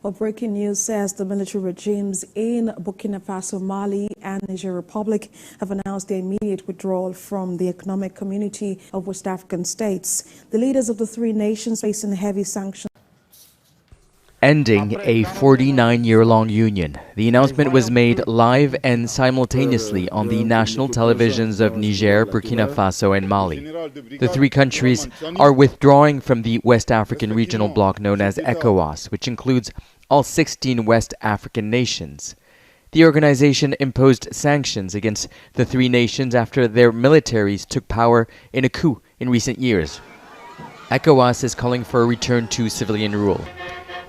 Well, breaking news says the military regimes in Burkina Faso, Mali and Niger Republic have announced their immediate withdrawal from the Economic Community of West African States. The leaders of the three nations facing heavy sanctions. Ending a 49-year-long union. The announcement was made live and simultaneously on the national televisions of Niger, Burkina Faso and Mali. The three countries are withdrawing from the West African regional bloc known as Ecowas, which includes all 16 West African nations. The organization imposed sanctions against the three nations after their militaries took power in a coup in recent years. Ecowas is calling for a return to civilian rule.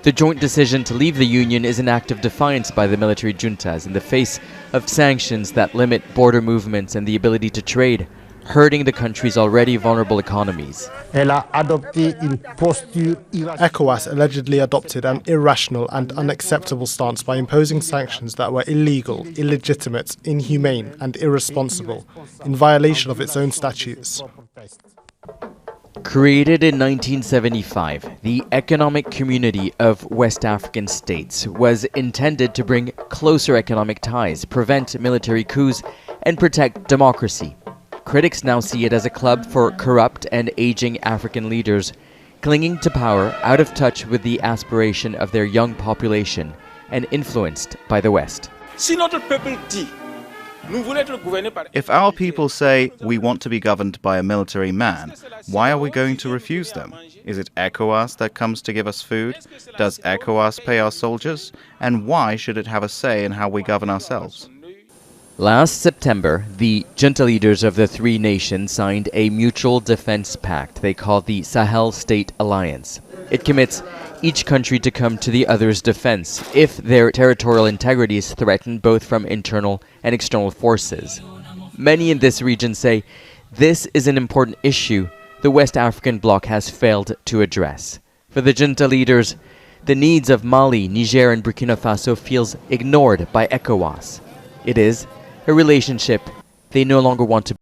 The joint decision to leave the union is an act of defiance by the military juntas in the face of sanctions that limit border movements and the ability to trade, hurting the country's already vulnerable economies. ECOWAS allegedly adopted an irrational and unacceptable stance by imposing sanctions that were illegal, illegitimate, inhumane and irresponsible, in violation of its own statutes. Created in 1975, the Economic Community of West African States was intended to bring closer economic ties, prevent military coups, and protect democracy. Critics now see it as a club for corrupt and aging African leaders, clinging to power out of touch with the aspiration of their young population and influenced by the West. If our people say we want to be governed by a military man, why are we going to refuse them? Is it ECOWAS that comes to give us food? Does ECOWAS pay our soldiers? And why should it have a say in how we govern ourselves? Last September, the junta leaders of the three nations signed a mutual defense pact they call the Sahel State Alliance. It commits each country to come to the other's defense if their territorial integrity is threatened both from internal and external forces. Many in this region say this is an important issue the West African bloc has failed to address. For the junta leaders, the needs of Mali, Niger and Burkina Faso feels ignored by ECOWAS. It is a relationship they no longer want to